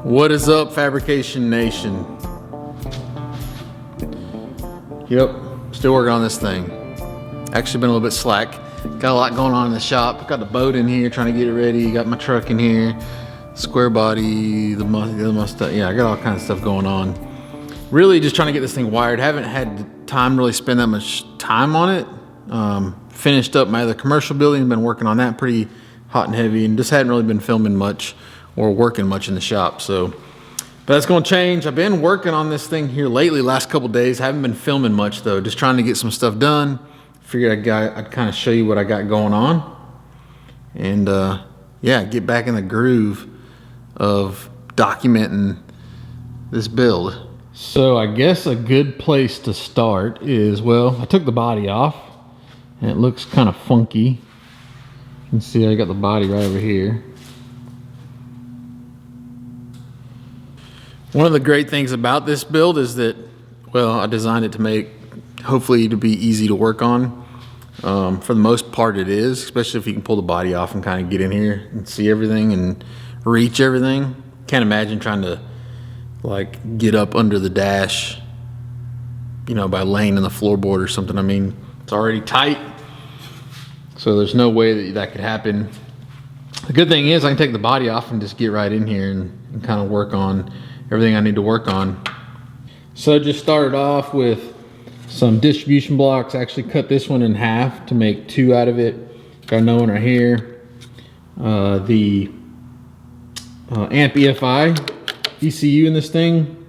What is up, Fabrication Nation? Yep, still working on this thing. Actually been a little bit slack. Got a lot going on in the shop. Got the boat in here, trying to get it ready. Got my truck in here. Square body, the Mustang. Yeah, I got all kinds of stuff going on. Really just trying to get this thing wired. Haven't had the time to really spend that much time on it. Finished up my other commercial building. Been working on that pretty hot and heavy, and just hadn't really been filming much or working much in the shop. So, but that's going to change. I've been working on this thing here lately, last couple days. Haven't been filming much though. Just trying to get some stuff done. Figured I'd kind of show you what I got going on, and yeah, get back in the groove of documenting this build. So I guess a good place to start is, well, I took the body off and it looks kind of funky. You can see I got the body right over here. One of the great things about this build is that, well, I designed it to make, hopefully to be easy to work on. For the most part it is, especially if you can pull the body off and kind of get in here and see everything and reach everything. Can't imagine trying to like get up under the dash, you know, by laying in the floorboard or something. I mean, it's already tight, so there's no way that could happen. The good thing is I can take the body off and just get right in here and kind of work on everything I need to work on. So I just started off with some distribution blocks. I actually cut this one in half to make two out of it. Got another one right here. The amp EFI ECU in this thing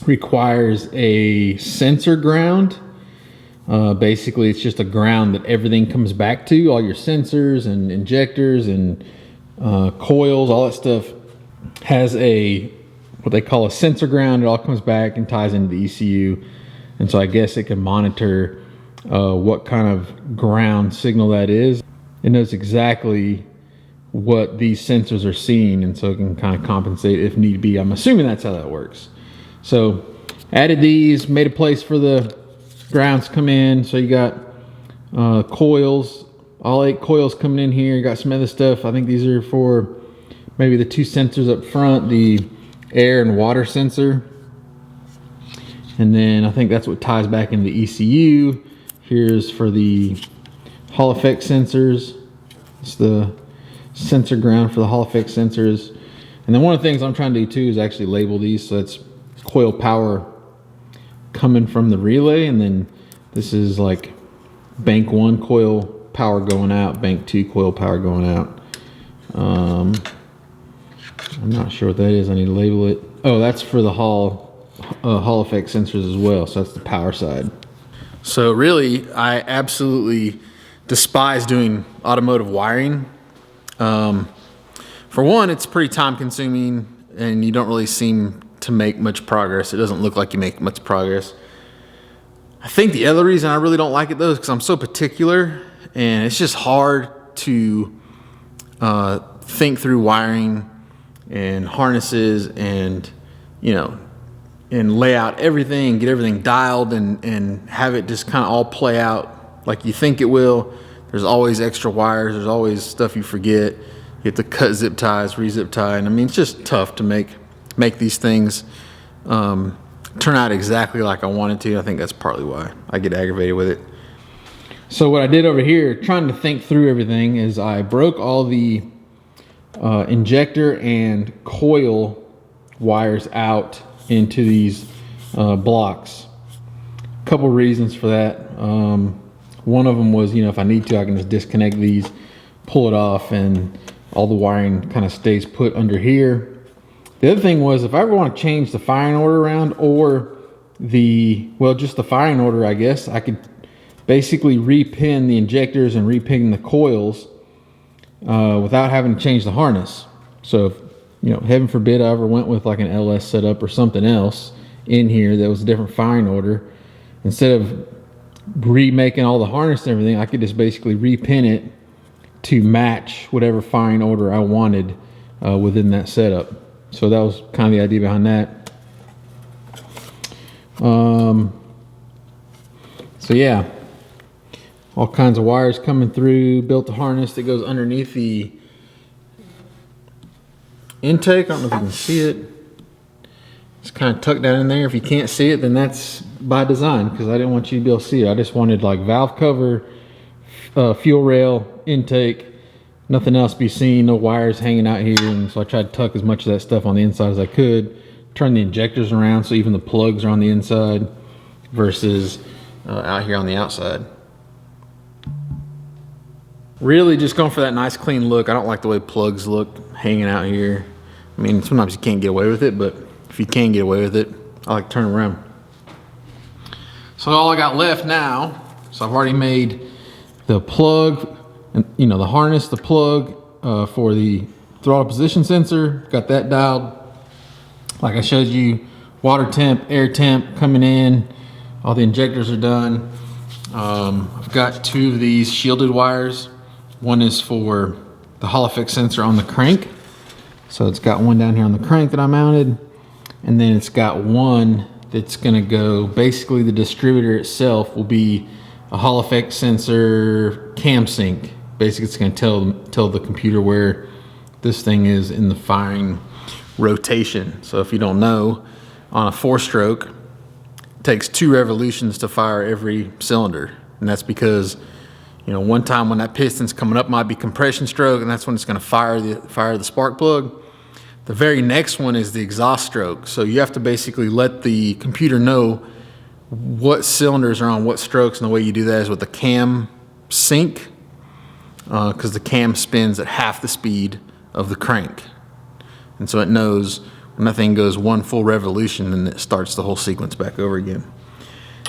requires a sensor ground. Basically it's just a ground that everything comes back to. All your sensors and injectors and coils, all that stuff has a what they call a sensor ground. It all comes back and ties into the ECU, and so I guess it can monitor what kind of ground signal that is. It knows exactly what these sensors are seeing, and so it can kind of compensate if need be. I'm assuming that's how that works. So added these, made a place for the grounds to come in. So you got coils, all 8 coils coming in here. You got some other stuff. I think these are for maybe the 2 sensors up front, the air and water sensor. And then I think that's what ties back into the ECU. Here's for the Hall effect sensors. It's the sensor ground for the Hall effect sensors. And then one of the things I'm trying to do too is actually label these. So that's coil power coming from the relay, and then this is like bank 1 coil power going out, bank 2 coil power going out. I'm not sure what that is. I need to label it. Oh, that's for the Hall effect sensors as well. So that's the power side. So really, I absolutely despise doing automotive wiring. For one, it's pretty time consuming and you don't really seem to make much progress. It doesn't look like you make much progress. I think the other reason I really don't like it though is because I'm so particular, and it's just hard to think through wiring and harnesses and, you know, and lay out everything, get everything dialed and have it just kind of all play out like you think it will. There's always extra wires. There's always stuff you forget. You have to cut zip ties, re-zip tie. And I mean, it's just tough to make these things turn out exactly like I wanted to. I think that's partly why I get aggravated with it. So what I did over here, trying to think through everything, is I broke all the injector and coil wires out into these blocks. A couple reasons for that. One of them was, you know, if I need to, I can just disconnect these, pull it off, and all the wiring kind of stays put under here. The other thing was, if I ever want to change the firing order around, or just the firing order, I guess, I could basically repin the injectors and repin the coils without having to change the harness. So if, you know, heaven forbid I ever went with like an LS setup or something else in here that was a different firing order, instead of remaking all the harness and everything, I could just basically repin it to match whatever firing order I wanted within that setup. So that was kind of the idea behind that. So yeah, all kinds of wires coming through. Built a harness that goes underneath the intake. I don't know if you can see it. It's kind of tucked down in there. If you can't see it, then that's by design, because I didn't want you to be able to see it. I just wanted like valve cover, fuel rail, intake, nothing else be seen, no wires hanging out here. And so I tried to tuck as much of that stuff on the inside as I could. Turn the injectors around so even the plugs are on the inside versus out here on the outside. Really just going for that nice clean look. I don't like the way plugs look hanging out here. I mean, sometimes you can't get away with it, but if you can get away with it, I like to turn around. So all I got left now, so I've already made the plug, and you know, the harness, the plug for the throttle position sensor. Got that dialed. Like I showed you, water temp, air temp coming in. All the injectors are done. I've got 2 of these shielded wires. One is for the Hall effect sensor on the crank. So it's got one down here on the crank that I mounted. And then it's got one that's gonna go, basically the distributor itself will be a Hall effect sensor cam sync. Basically it's gonna tell the computer where this thing is in the firing rotation. So if you don't know, on a 4-stroke, it takes 2 revolutions to fire every cylinder. And that's because, you know, one time when that piston's coming up might be compression stroke, and that's when it's gonna fire the spark plug. The very next one is the exhaust stroke. So you have to basically let the computer know what cylinders are on what strokes, and the way you do that is with the cam sync, because the cam spins at half the speed of the crank. And so it knows when that thing goes 1 full revolution, then it starts the whole sequence back over again.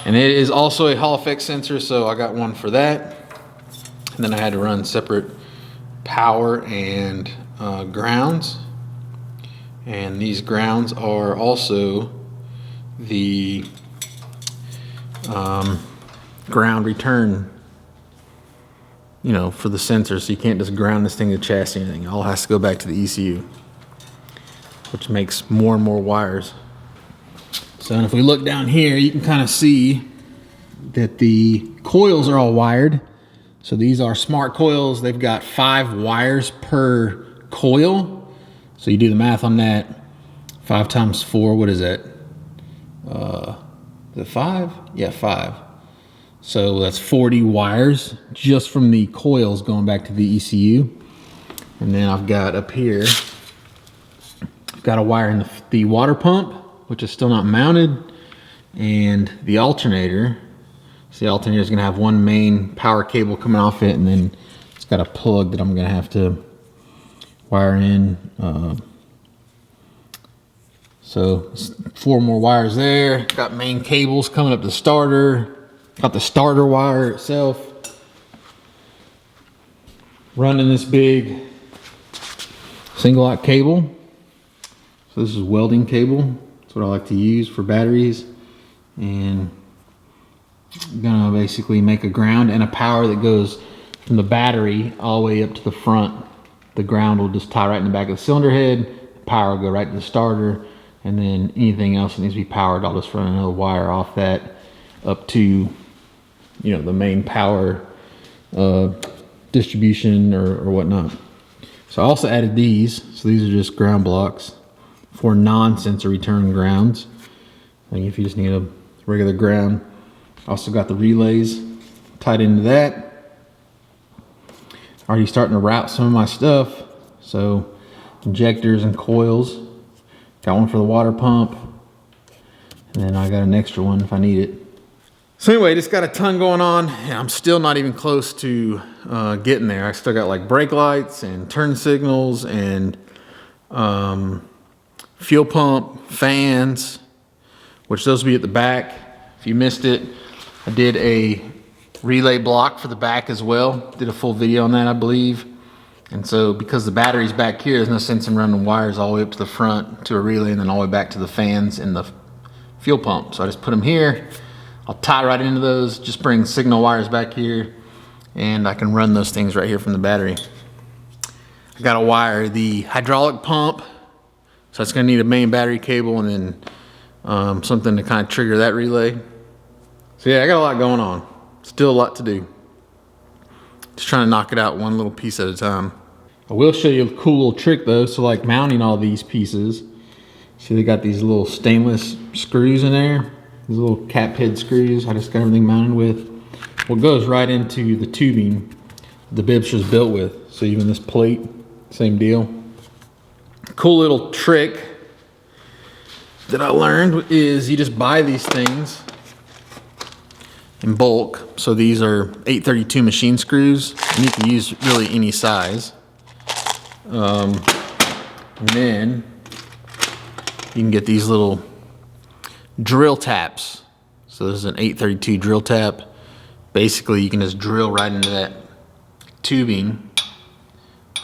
And it is also a Hall effect sensor, so I got one for that. And then I had to run separate power and grounds. And these grounds are also the ground return, you know, for the sensor. So you can't just ground this thing to chassis or anything. It all has to go back to the ECU, which makes more and more wires. So if we look down here, you can kind of see that the coils are all wired. So these are smart coils. They've got 5 wires per coil. So you do the math on that. 5 times 4, what is that? Is it 5? Yeah, 5. So that's 40 wires just from the coils going back to the ECU. And then I've got up here, I've got a wire in the water pump, which is still not mounted, and the alternator. So the alternator is going to have one main power cable coming off it, and then it's got a plug that I'm going to have to wire in. So 4 more wires there. Got main cables coming up the starter. Got the starter wire itself. Running this big single out cable. So this is welding cable. That's what I like to use for batteries. And I'm gonna basically make a ground and a power that goes from the battery all the way up to the front. The ground will just tie right in the back of the cylinder head. The power will go right to the starter. And then anything else that needs to be powered, I'll just run another wire off that up to, you know, the main power distribution or whatnot. So I also added these. So these are just ground blocks for non-sensor return grounds. Like if you just need a regular ground. Also got the relays tied into that. Already starting to route some of my stuff. So injectors and coils. Got one for the water pump. And then I got an extra one if I need it. So anyway, just got a ton going on. And I'm still not even close to getting there. I still got like brake lights and turn signals and fuel pump, fans, which those will be at the back. If you missed it, I did a relay block for the back as well. Did a full video on that, I believe. And so because the battery's back here, there's no sense in running wires all the way up to the front to a relay and then all the way back to the fans and the fuel pump. So I just put them here. I'll tie right into those, just bring signal wires back here, and I can run those things right here from the battery. I got to wire the hydraulic pump, so it's going to need a main battery cable and then something to kind of trigger that relay. So yeah, I got a lot going on. Still a lot to do. Just trying to knock it out one little piece at a time. I will show you a cool little trick though. So like mounting all these pieces. See, they got these little stainless screws in there. These little cap head screws I just got everything mounted with. What goes right into the tubing the Bibster's built with. So even this plate, same deal. Cool little trick that I learned is you just buy these things in bulk. So these are 832 machine screws, and you can use really any size. And then you can get these little drill taps. So this is an 832 drill tap. Basically, you can just drill right into that tubing,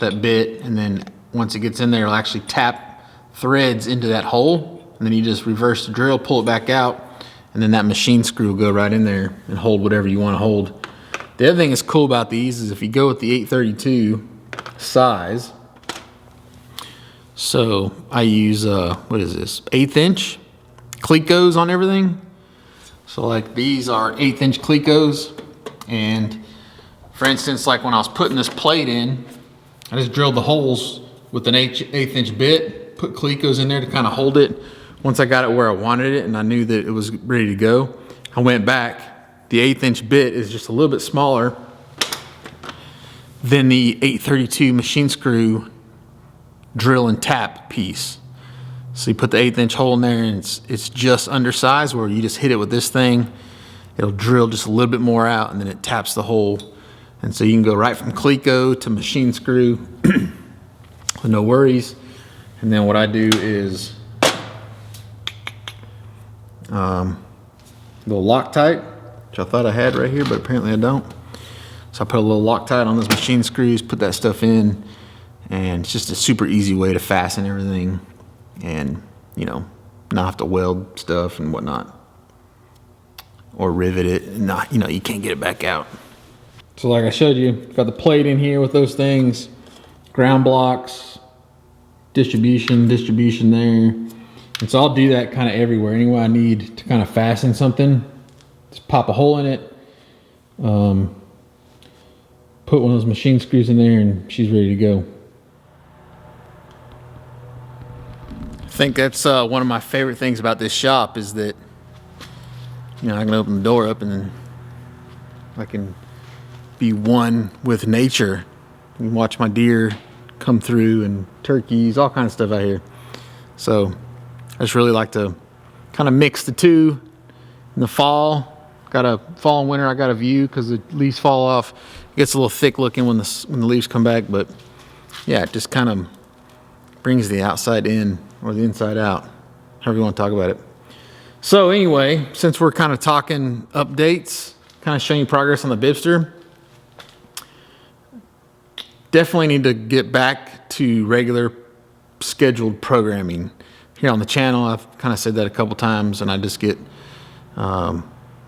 that bit, and then once it gets in there, it'll actually tap threads into that hole, and then you just reverse the drill, pull it back out, and then that machine screw will go right in there and hold whatever you want to hold. The other thing that's cool about these is if you go with the 832 size, so I use, what is this, 1/8 inch Clecos on everything. So like these are 1/8 inch Clecos, and for instance, like when I was putting this plate in, I just drilled the holes with an 1/8 inch bit, put Clecos in there to kind of hold it. Once I got it where I wanted it and I knew that it was ready to go, I went back. The 1/8 inch bit is just a little bit smaller than the 832 machine screw drill and tap piece. So you put the 1/8 inch hole in there, and it's just undersized, where you just hit it with this thing. It'll drill just a little bit more out, and then it taps the hole. And so you can go right from Cleco to machine screw with no worries. And then what I do is little Loctite, which I thought I had right here, but apparently I don't. So I put a little Loctite on those machine screws, put that stuff in, and it's just a super easy way to fasten everything and, you know, not have to weld stuff and whatnot, or rivet it and not, you know, you can't get it back out. So like I showed you, got the plate in here with those things, ground blocks, distribution there. And so I'll do that kind of everywhere. Anywhere I need to kind of fasten something, just pop a hole in it, put one of those machine screws in there, and she's ready to go. I think that's one of my favorite things about this shop is that, you know, I can open the door up and then I can be one with nature. You can watch my deer come through and turkeys, all kinds of stuff out here. So I just really like to kind of mix the two. In the fall, fall and winter, I got a view because the leaves fall off. It gets a little thick looking when the leaves come back, but yeah, it just kind of brings the outside in or the inside out, however you want to talk about it. So anyway, since we're kind of talking updates, kind of showing you progress on the Bibster, definitely need to get back to regular scheduled programming here on the channel. I've kind of said that a couple times, and I just get I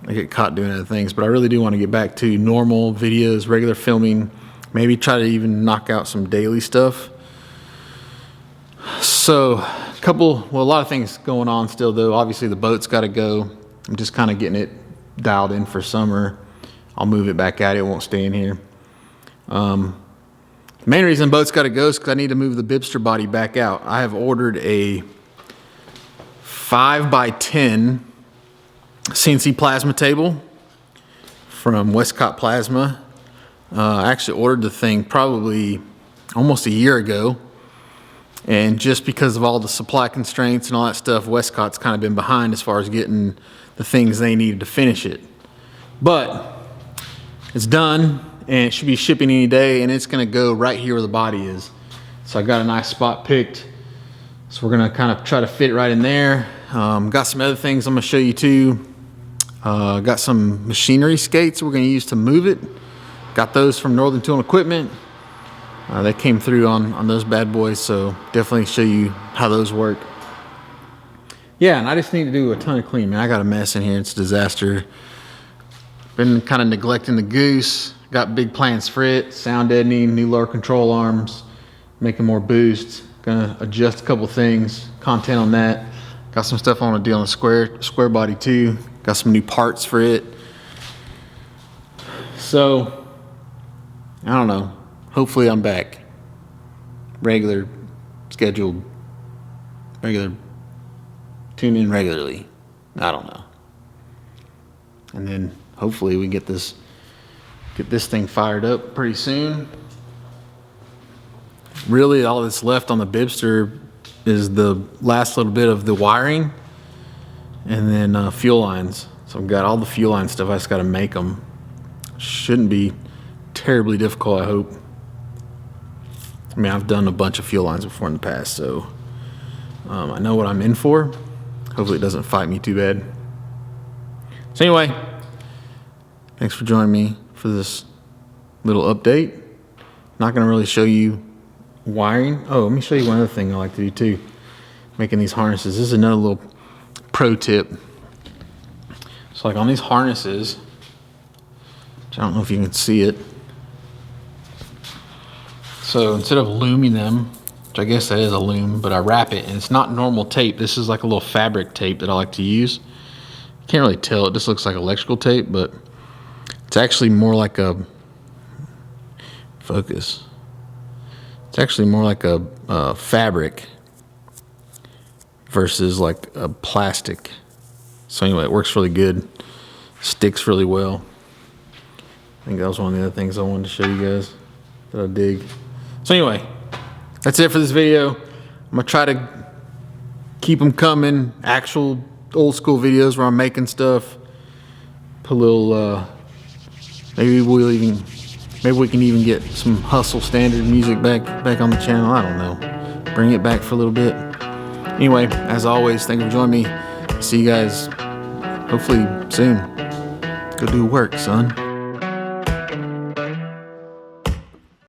get caught doing other things, but I really do want to get back to normal videos, regular filming, maybe try to even knock out some daily stuff. So a lot of things going on still though. Obviously the boat's got to go. I'm just kind of getting it dialed in for summer. I'll move it back out. It won't stay in here. The main reason the boat's got to go is because I need to move the Bibster body back out. I have ordered a 5x10 CNC plasma table from Westcott Plasma. I actually ordered the thing probably almost a year ago, and just because of all the supply constraints and all that stuff, Westcott's kind of been behind as far as getting the things they needed to finish it. But it's done, and it should be shipping any day, and it's going to go right here where the body is. So I got a nice spot picked, so we're going to kind of try to fit it right in there. Got some other things I'm going to show you too. Got some machinery skates we're going to use to move it. Got those from Northern Tool and Equipment. They came through on those bad boys, so definitely show you how those work. Yeah, and I just need to do a ton of cleaning. Man, I got a mess in here. It's a disaster. Been kind of neglecting the goose. Got big plans for it. Sound deadening, new lower control arms, making more boosts. Gonna adjust a couple things, content on that. Got some stuff I want to do on the square body too. Got some new parts for it. So, I don't know. Hopefully I'm back. Regular, scheduled, regular tune in regularly. I don't know. And then hopefully we get this thing fired up pretty soon. Really, all that's left on the Bibster is the last little bit of the wiring and then fuel lines. So I've got all the fuel line stuff. I just got to make them. Shouldn't be terribly difficult, I hope. I mean, I've done a bunch of fuel lines before in the past, so I know what I'm in for. Hopefully it doesn't fight me too bad. So anyway, thanks for joining me for this little update. Not going to really show you wiring. Oh, let me show you one other thing I like to do too. Making these harnesses. This is another little pro tip. So like on these harnesses, which I don't know if you can see it. So instead of looming them, which I guess that is a loom, but I wrap it, and it's not normal tape. This is like a little fabric tape that I like to use. You can't really tell. It just looks like electrical tape, but it's actually more like a focus. It's actually more like a fabric versus like a plastic. So anyway, it works really good. Sticks really well. I think that was one of the other things I wanted to show you guys that I dig. So anyway, that's it for this video. I'm gonna try to keep them coming. Actual old school videos where I'm making stuff. Put a little, maybe we can even get some Hustle standard music back on the channel. I don't know. Bring it back for a little bit. Anyway, as always, thank you for joining me. See you guys hopefully soon. Go do work, son.